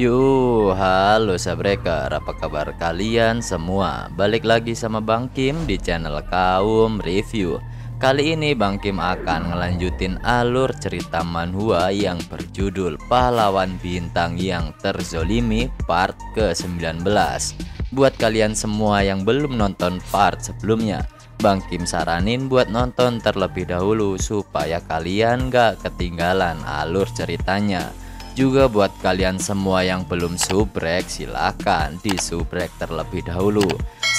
Yo, halo sabreker, apa kabar kalian semua? Balik lagi sama Bang Kim di channel Kaum Review. Kali ini Bang Kim akan ngelanjutin alur cerita manhwa yang berjudul Pahlawan Bintang yang Terzolimi part ke-19. Buat kalian semua yang belum nonton part sebelumnya, Bang Kim saranin buat nonton terlebih dahulu supaya kalian gak ketinggalan alur ceritanya. Juga buat kalian semua yang belum subrek, silahkan di subrek terlebih dahulu,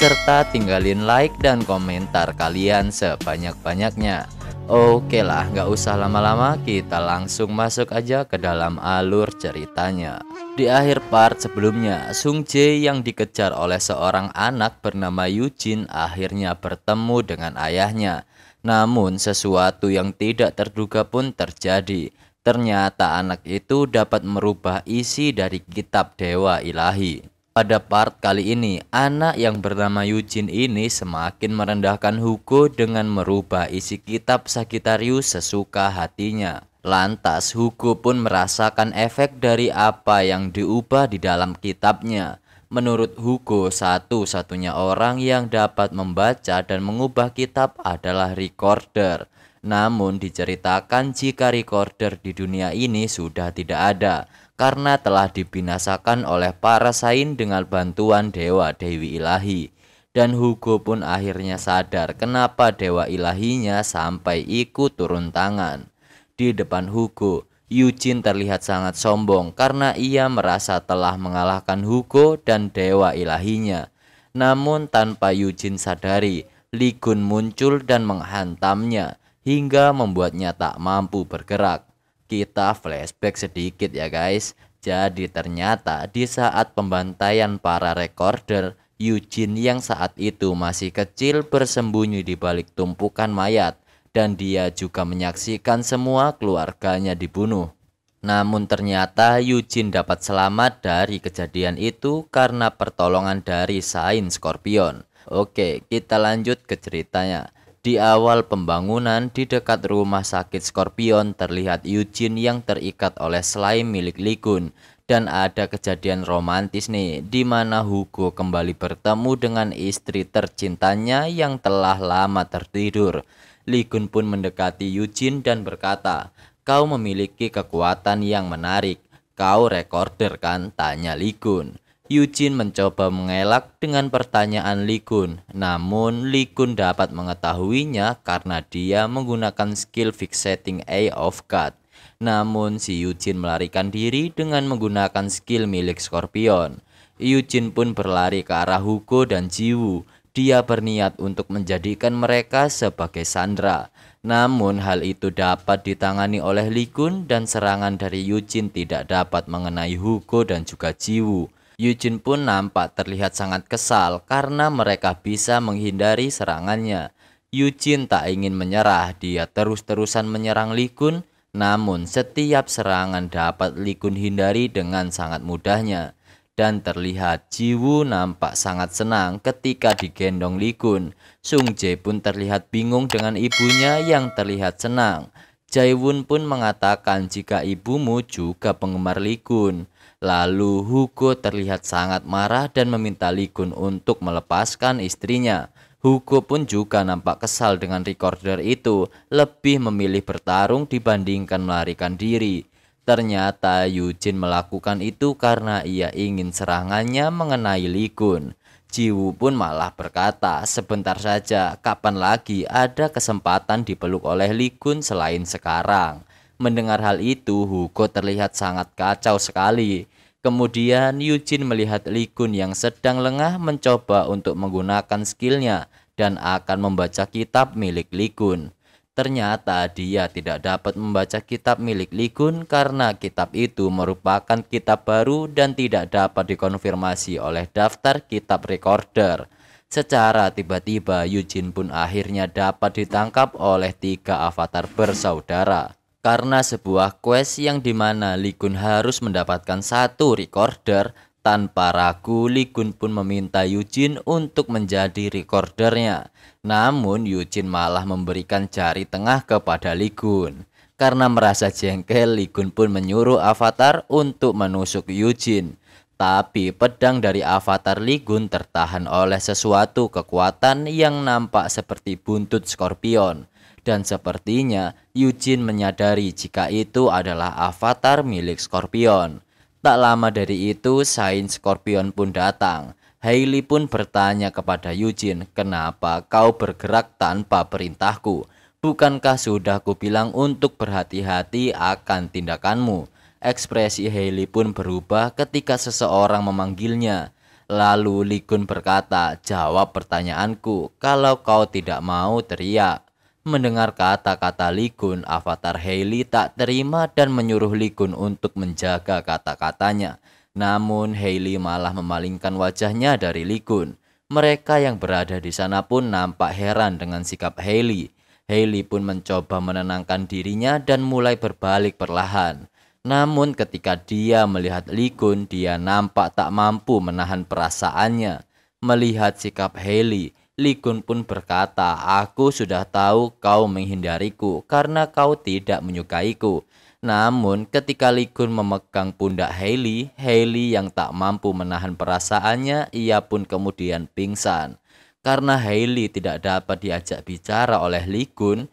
serta tinggalin like dan komentar kalian sebanyak-banyaknya. Oke lah, nggak usah lama-lama, kita langsung masuk aja ke dalam alur ceritanya. Di akhir part sebelumnya, Sung Jae yang dikejar oleh seorang anak bernama Yujin akhirnya bertemu dengan ayahnya. Namun sesuatu yang tidak terduga pun terjadi. Ternyata anak itu dapat merubah isi dari kitab Dewa Ilahi. Pada part kali ini, anak yang bernama Yujin ini semakin merendahkan Hugo dengan merubah isi kitab Sagittarius sesuka hatinya. Lantas Hugo pun merasakan efek dari apa yang diubah di dalam kitabnya. Menurut Hugo, satu-satunya orang yang dapat membaca dan mengubah kitab adalah recorder. Namun diceritakan jika recorder di dunia ini sudah tidak ada karena telah dibinasakan oleh para saint dengan bantuan Dewa Dewi Ilahi. Dan Hugo pun akhirnya sadar kenapa Dewa Ilahinya sampai ikut turun tangan. Di depan Hugo, Yujin terlihat sangat sombong karena ia merasa telah mengalahkan Hugo dan Dewa Ilahinya. Namun tanpa Yujin sadari, Lee Gun muncul dan menghantamnya hingga membuatnya tak mampu bergerak. Kita flashback sedikit ya guys. Jadi ternyata di saat pembantaian para recorder, Yujin yang saat itu masih kecil bersembunyi di balik tumpukan mayat. Dan dia juga menyaksikan semua keluarganya dibunuh. Namun ternyata Yujin dapat selamat dari kejadian itu karena pertolongan dari Saint Scorpion. Oke, kita lanjut ke ceritanya. Di awal pembangunan di dekat rumah sakit Scorpion terlihat Yujin yang terikat oleh slime milik Lee Gun. Dan ada kejadian romantis nih, di mana Hugo kembali bertemu dengan istri tercintanya yang telah lama tertidur. Lee Gun pun mendekati Yujin dan berkata, "Kau memiliki kekuatan yang menarik. Kau recorder kan?" tanya Lee Gun. Yujin mencoba mengelak dengan pertanyaan Lee Gun, namun Lee Gun dapat mengetahuinya karena dia menggunakan skill fixating Eye of God. Namun si Yujin melarikan diri dengan menggunakan skill milik Scorpion. Yujin pun berlari ke arah Hugo dan Jiwoo. Dia berniat untuk menjadikan mereka sebagai sandera. Namun hal itu dapat ditangani oleh Lee Gun dan serangan dari Yujin tidak dapat mengenai Hugo dan juga Jiwoo. Yujin pun nampak terlihat sangat kesal karena mereka bisa menghindari serangannya. Yujin tak ingin menyerah, dia terus-terusan menyerang Lee Gun, namun setiap serangan dapat Lee Gun hindari dengan sangat mudahnya. Dan terlihat Jiwoo nampak sangat senang ketika digendong Lee Gun. Sung Jae pun terlihat bingung dengan ibunya yang terlihat senang. Jaewon pun mengatakan jika ibumu juga penggemar Lee Gun. Lalu Hugo terlihat sangat marah dan meminta Lee Gun untuk melepaskan istrinya. Hugo pun juga nampak kesal dengan recorder itu, lebih memilih bertarung dibandingkan melarikan diri. Ternyata Yujin melakukan itu karena ia ingin serangannya mengenai Lee Gun. Jiwoo pun malah berkata, "Sebentar saja, kapan lagi ada kesempatan dipeluk oleh Lee Gun selain sekarang?" Mendengar hal itu, Hugo terlihat sangat kacau sekali. Kemudian Yujin melihat Lee Gun yang sedang lengah mencoba untuk menggunakan skillnya dan akan membaca kitab milik Lee Gun. Ternyata dia tidak dapat membaca kitab milik Lee Gun karena kitab itu merupakan kitab baru dan tidak dapat dikonfirmasi oleh daftar kitab recorder. Secara tiba-tiba Yujin pun akhirnya dapat ditangkap oleh 3 avatar bersaudara. Karena sebuah quest yang dimana Lee Gun harus mendapatkan 1 recorder, tanpa ragu Lee Gun pun meminta Yujin untuk menjadi recordernya. Namun Yujin malah memberikan jari tengah kepada Lee Gun. Karena merasa jengkel, Lee Kun pun menyuruh Avatar untuk menusuk Eugene. Tapi pedang dari Avatar Lee Kun tertahan oleh sesuatu kekuatan yang nampak seperti buntut Scorpion. Dan sepertinya Eugene menyadari jika itu adalah avatar milik Scorpion. Tak lama dari itu, Saint Scorpion pun datang. Hailey pun bertanya kepada Eugene, "Kenapa kau bergerak tanpa perintahku? Bukankah sudah kubilang untuk berhati-hati akan tindakanmu?" Ekspresi Hailey pun berubah ketika seseorang memanggilnya. Lalu Lee Kun berkata, "Jawab pertanyaanku, kalau kau tidak mau teriak." Mendengar kata-kata Lee Kun, avatar Hailey tak terima dan menyuruh Lee Kun untuk menjaga kata-katanya. Namun Hailey malah memalingkan wajahnya dari Lee Kun. Mereka yang berada di sana pun nampak heran dengan sikap Hailey. Hailey pun mencoba menenangkan dirinya dan mulai berbalik perlahan. Namun ketika dia melihat Lee Kun, dia nampak tak mampu menahan perasaannya. Melihat sikap Hailey, Lee Kun pun berkata, "Aku sudah tahu kau menghindariku karena kau tidak menyukaiku." Namun ketika Lee Kun memegang pundak Hailey, Hailey yang tak mampu menahan perasaannya, ia pun kemudian pingsan. Karena Hailey tidak dapat diajak bicara oleh Lee Kun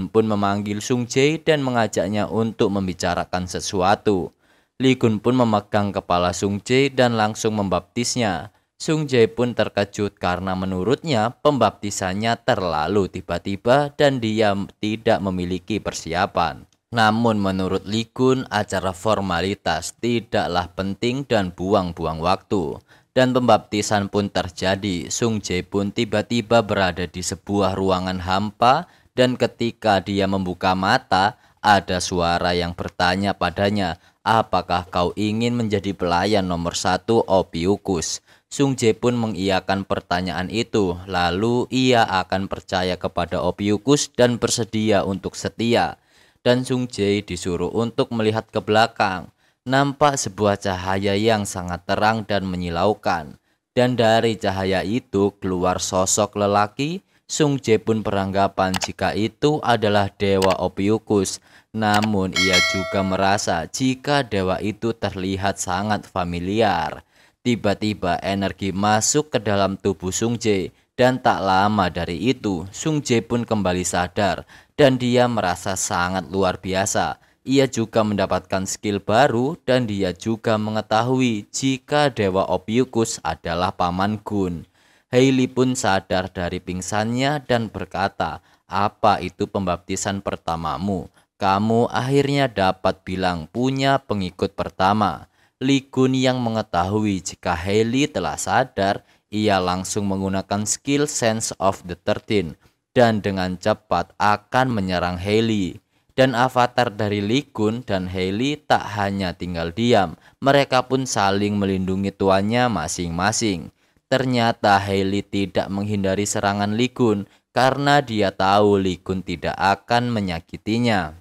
pun memanggil Sung Jae dan mengajaknya untuk membicarakan sesuatu. Lee Kun pun memegang kepala Sung Jae dan langsung membaptisnya. Sung Jae pun terkejut karena menurutnya pembaptisannya terlalu tiba-tiba dan dia tidak memiliki persiapan. Namun menurut Lee Kun, acara formalitas tidaklah penting dan buang-buang waktu. Dan pembaptisan pun terjadi. Sung Jae pun tiba-tiba berada di sebuah ruangan hampa dan ketika dia membuka mata, ada suara yang bertanya padanya, "Apakah kau ingin menjadi pelayan nomor 1 Ophiuchus?" Sung Jae pun mengiyakan pertanyaan itu, lalu ia akan percaya kepada Ophiuchus dan bersedia untuk setia. Dan Sung Jae disuruh untuk melihat ke belakang. Nampak sebuah cahaya yang sangat terang dan menyilaukan. Dan dari cahaya itu keluar sosok lelaki. Sung Jae pun beranggapan jika itu adalah Dewa Ophiuchus. Namun ia juga merasa jika dewa itu terlihat sangat familiar. Tiba-tiba energi masuk ke dalam tubuh Sung Jae. Dan tak lama dari itu, Sung Jae pun kembali sadar. Dan dia merasa sangat luar biasa. Ia juga mendapatkan skill baru dan dia juga mengetahui jika Dewa Ophiuchus adalah Paman Gun. Hailey pun sadar dari pingsannya dan berkata, "Apa itu pembaptisan pertamamu? Kamu akhirnya dapat bilang punya pengikut pertama." Lee Kun yang mengetahui jika Hailey telah sadar, ia langsung menggunakan skill Sense of the 13 dan dengan cepat akan menyerang Hailey. Dan avatar dari Lee Kun dan Hailey tak hanya tinggal diam, mereka pun saling melindungi tuannya masing-masing. Ternyata Hailey tidak menghindari serangan Lee Kun karena dia tahu Lee Kun tidak akan menyakitinya.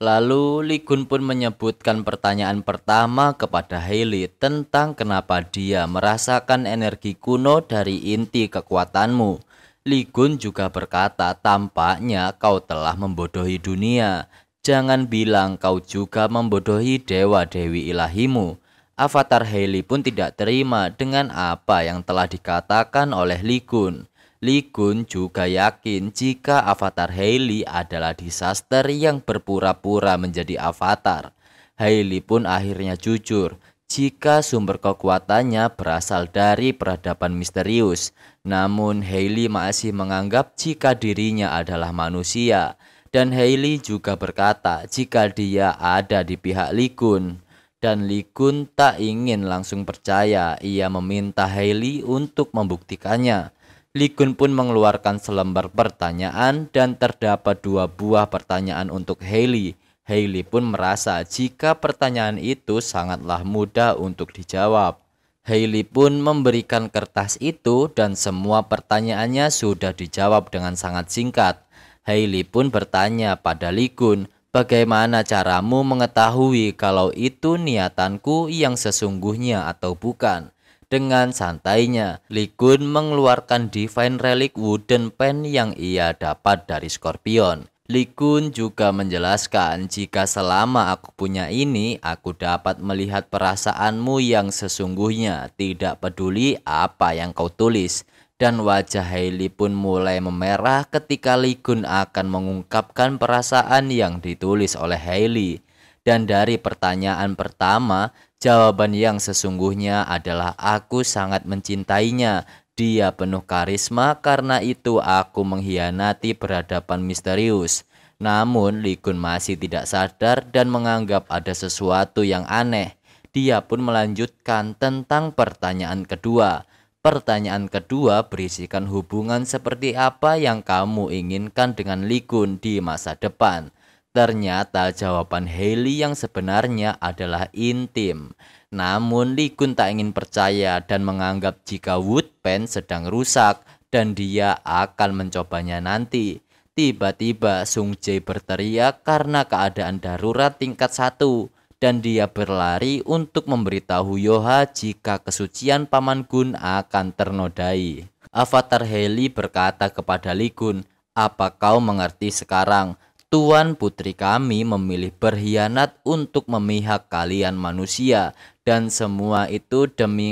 Lalu Lee Kun pun menyebutkan pertanyaan pertama kepada Hailey tentang kenapa dia merasakan energi kuno dari inti kekuatanmu. Lee Kun juga berkata, "Tampaknya kau telah membodohi dunia. Jangan bilang kau juga membodohi dewa-dewi ilahimu." Avatar Hailey pun tidak terima dengan apa yang telah dikatakan oleh Lee Kun. Lee Kun juga yakin jika avatar Hailey adalah disaster yang berpura-pura menjadi avatar. Hailey pun akhirnya jujur jika sumber kekuatannya berasal dari peradaban misterius. Namun Hailey masih menganggap jika dirinya adalah manusia. Dan Hailey juga berkata jika dia ada di pihak Lee Kun. Dan Lee Kun tak ingin langsung percaya, ia meminta Hailey untuk membuktikannya. Lee Kun pun mengeluarkan selembar pertanyaan dan terdapat 2 buah pertanyaan untuk Hailey. Hailey pun merasa jika pertanyaan itu sangatlah mudah untuk dijawab. Hailey pun memberikan kertas itu dan semua pertanyaannya sudah dijawab dengan sangat singkat. Hailey pun bertanya pada Lee Kun, "Bagaimana caramu mengetahui kalau itu niatanku yang sesungguhnya atau bukan?" Dengan santainya, Lee Kun mengeluarkan Divine Relic Wooden Pen yang ia dapat dari Scorpion. Lee Kun juga menjelaskan, jika selama aku punya ini, aku dapat melihat perasaanmu yang sesungguhnya, tidak peduli apa yang kau tulis. Dan wajah Hailey pun mulai memerah ketika Lee Kun akan mengungkapkan perasaan yang ditulis oleh Hailey. Dan dari pertanyaan pertama, jawaban yang sesungguhnya adalah aku sangat mencintainya. Dia penuh karisma, karena itu aku mengkhianati peradaban misterius. Namun Lee Kun masih tidak sadar dan menganggap ada sesuatu yang aneh. Dia pun melanjutkan tentang pertanyaan kedua. Pertanyaan kedua berisikan hubungan seperti apa yang kamu inginkan dengan Lee Kun di masa depan. Ternyata jawaban Hailey yang sebenarnya adalah intim. Namun Lee Kun tak ingin percaya dan menganggap jika Woodpen sedang rusak dan dia akan mencobanya nanti. Tiba-tiba Sung Jae berteriak karena keadaan darurat tingkat 1 dan dia berlari untuk memberitahu Yoha jika kesucian Paman Gun akan ternodai. Avatar Hailey berkata kepada Lee Kun, "Apa kau mengerti sekarang? Tuan putri kami memilih berkhianat untuk memihak kalian manusia, dan semua itu demi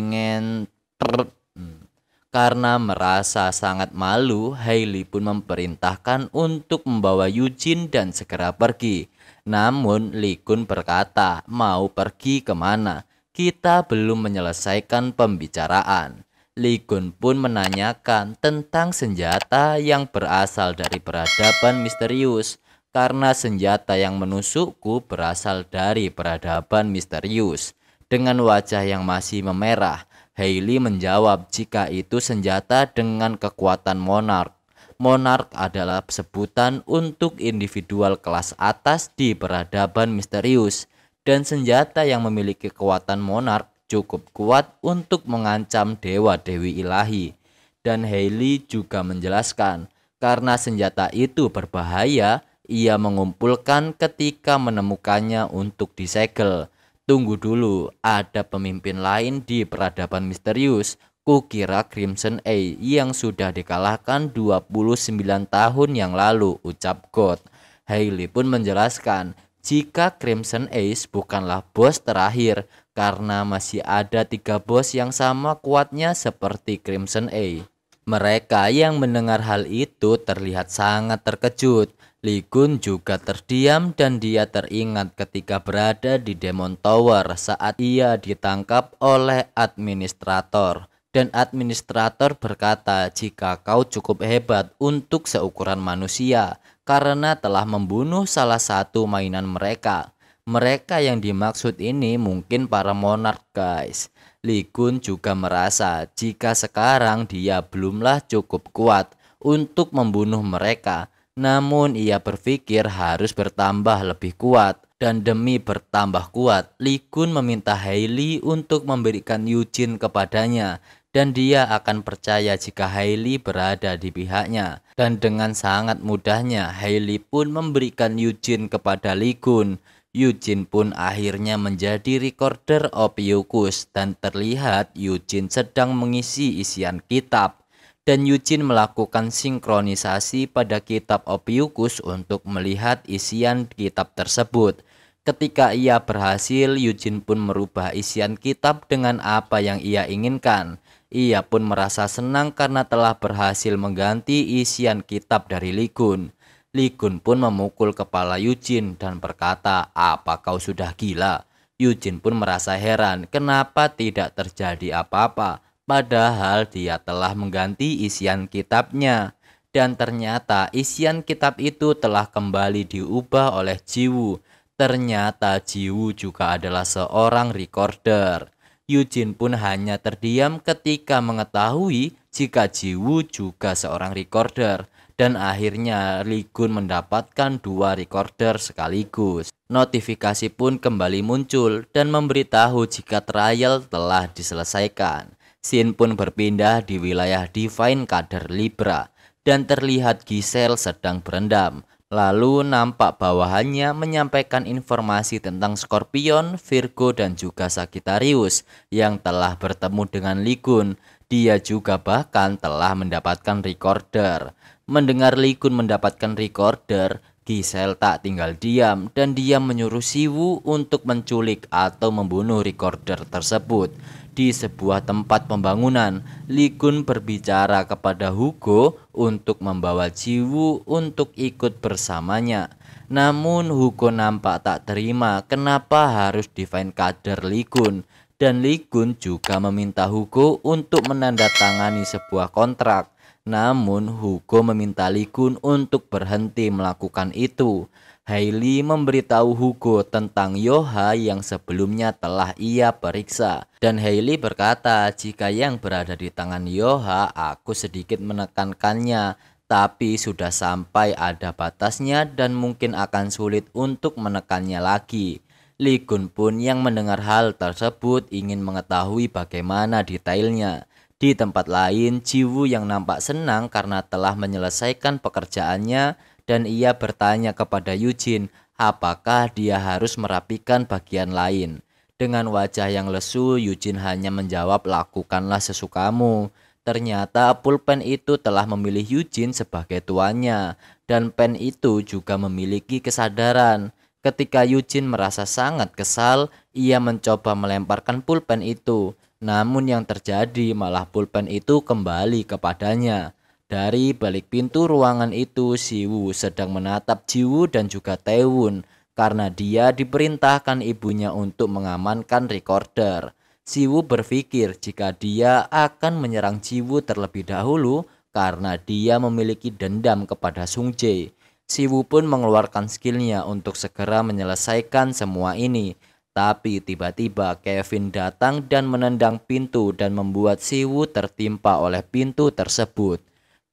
Karena merasa sangat malu, Hailey pun memerintahkan untuk membawa Eugene dan segera pergi. Namun Lee Kun berkata, mau pergi kemana? Kita belum menyelesaikan pembicaraan. Lee Kun pun menanyakan tentang senjata yang berasal dari peradaban misterius. Karena senjata yang menusukku berasal dari peradaban misterius. Dengan wajah yang masih memerah, Hailey menjawab jika itu senjata dengan kekuatan monark. Monark adalah sebutan untuk individual kelas atas di peradaban misterius. Dan senjata yang memiliki kekuatan monark cukup kuat untuk mengancam dewa-dewi ilahi. Dan Hailey juga menjelaskan, karena senjata itu berbahaya, ia mengumpulkan ketika menemukannya untuk disegel. Tunggu dulu, ada pemimpin lain di peradaban misterius. Kukira Crimson Eye yang sudah dikalahkan 29 tahun yang lalu, ucap God. Hailey pun menjelaskan, jika Crimson Eye bukanlah bos terakhir, karena masih ada 3 bos yang sama kuatnya seperti Crimson Eye. Mereka yang mendengar hal itu terlihat sangat terkejut. Lee Kun juga terdiam dan dia teringat ketika berada di Demon Tower saat ia ditangkap oleh administrator. Dan administrator berkata jika kau cukup hebat untuk seukuran manusia karena telah membunuh salah satu mainan mereka. Mereka yang dimaksud ini mungkin para monark, guys. Lee Kun juga merasa jika sekarang dia belumlah cukup kuat untuk membunuh mereka. Namun ia berpikir harus bertambah lebih kuat. Dan demi bertambah kuat, Lee Kun meminta Hailey untuk memberikan Eugene kepadanya. Dan dia akan percaya jika Hailey berada di pihaknya. Dan dengan sangat mudahnya Hailey pun memberikan Eugene kepada Lee Kun. Eugene pun akhirnya menjadi recorder Ophiuchus. Dan terlihat Eugene sedang mengisi isian kitab. Dan Eugene melakukan sinkronisasi pada kitab Ophiuchus untuk melihat isian kitab tersebut. Ketika ia berhasil, Eugene pun merubah isian kitab dengan apa yang ia inginkan. Ia pun merasa senang karena telah berhasil mengganti isian kitab dari Lee Kun. Lee Kun pun memukul kepala Eugene dan berkata, "Apa kau sudah gila?" Eugene pun merasa heran kenapa tidak terjadi apa-apa. Padahal dia telah mengganti isian kitabnya. Dan ternyata isian kitab itu telah kembali diubah oleh Jiwoo. Ternyata Jiwoo juga adalah seorang recorder. Eugene pun hanya terdiam ketika mengetahui jika Jiwoo juga seorang recorder. Dan akhirnya Lee Kun mendapatkan 2 recorder sekaligus. Notifikasi pun kembali muncul dan memberitahu jika trial telah diselesaikan. Scene pun berpindah di wilayah Divine Kader Libra dan terlihat Giselle sedang berendam. Lalu nampak bawahannya menyampaikan informasi tentang Scorpion, Virgo dan juga Sagittarius yang telah bertemu dengan Lee Kun. Dia juga bahkan telah mendapatkan recorder. Mendengar Lee Kun mendapatkan recorder, Giselle tak tinggal diam dan dia menyuruh Siwoo untuk menculik atau membunuh recorder tersebut. Di sebuah tempat pembangunan, Lee Kun berbicara kepada Hugo untuk membawa Siwoo untuk ikut bersamanya. Namun Hugo nampak tak terima kenapa harus divine kader Lee Kun. Dan Lee Kun juga meminta Hugo untuk menandatangani sebuah kontrak. Namun Hugo meminta Lee Kun untuk berhenti melakukan itu. Hailey memberitahu Hugo tentang Yoha yang sebelumnya telah ia periksa. Dan Hailey berkata, jika yang berada di tangan Yoha aku sedikit menekankannya, tapi sudah sampai ada batasnya dan mungkin akan sulit untuk menekannya lagi. Lee Kun pun yang mendengar hal tersebut ingin mengetahui bagaimana detailnya. Di tempat lain, Jiwoo yang nampak senang karena telah menyelesaikan pekerjaannya dan ia bertanya kepada Eugene apakah dia harus merapikan bagian lain. Dengan wajah yang lesu, Eugene hanya menjawab lakukanlah sesukamu. Ternyata pulpen itu telah memilih Eugene sebagai tuannya dan pen itu juga memiliki kesadaran. Ketika Eugene merasa sangat kesal, ia mencoba melemparkan pulpen itu. Namun yang terjadi malah pulpen itu kembali kepadanya. Dari balik pintu ruangan itu, Siwoo sedang menatap Jiwoo dan juga Taewon karena dia diperintahkan ibunya untuk mengamankan recorder. Siwoo berpikir jika dia akan menyerang Jiwoo terlebih dahulu karena dia memiliki dendam kepada Sung Jae. Siwoo pun mengeluarkan skillnya untuk segera menyelesaikan semua ini. Tapi tiba-tiba Kevin datang dan menendang pintu dan membuat Siwoo tertimpa oleh pintu tersebut.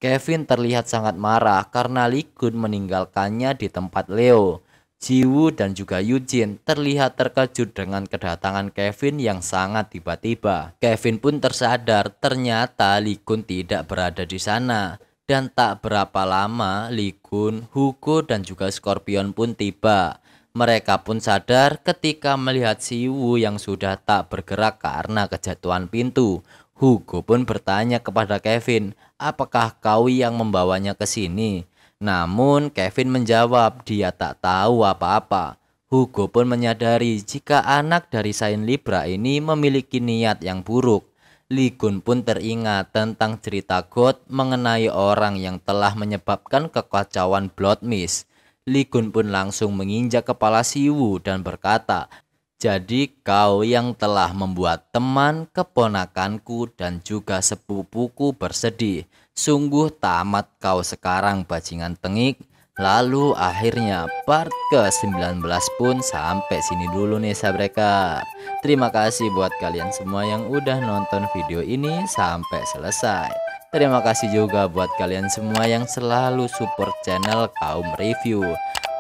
Kevin terlihat sangat marah karena Lee Kun meninggalkannya di tempat Leo. Jiwoo dan juga Eugene terlihat terkejut dengan kedatangan Kevin yang sangat tiba-tiba. Kevin pun tersadar ternyata Lee Kun tidak berada di sana. Dan tak berapa lama Lee Kun, Hugo dan juga Scorpion pun tiba. Mereka pun sadar ketika melihat Siwoo yang sudah tak bergerak karena kejatuhan pintu. Hugo pun bertanya kepada Kevin, apakah kau yang membawanya ke sini? Namun Kevin menjawab dia tak tahu apa-apa. Hugo pun menyadari jika anak dari Saint Libra ini memiliki niat yang buruk. Lee Kun pun teringat tentang cerita God mengenai orang yang telah menyebabkan kekacauan Blood Mist. Lee Kun pun langsung menginjak kepala Siwoo dan berkata, jadi kau yang telah membuat teman, keponakanku dan juga sepupuku bersedih. Sungguh tamat kau sekarang bajingan tengik. Lalu akhirnya part ke-19 pun sampai sini dulu nih sahabat. Terima kasih buat kalian semua yang udah nonton video ini sampai selesai. Terima kasih juga buat kalian semua yang selalu support channel Kaum Review.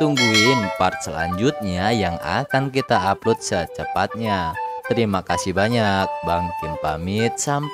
Tungguin part selanjutnya yang akan kita upload secepatnya. Terima kasih banyak. Bang Kim pamit. Sampai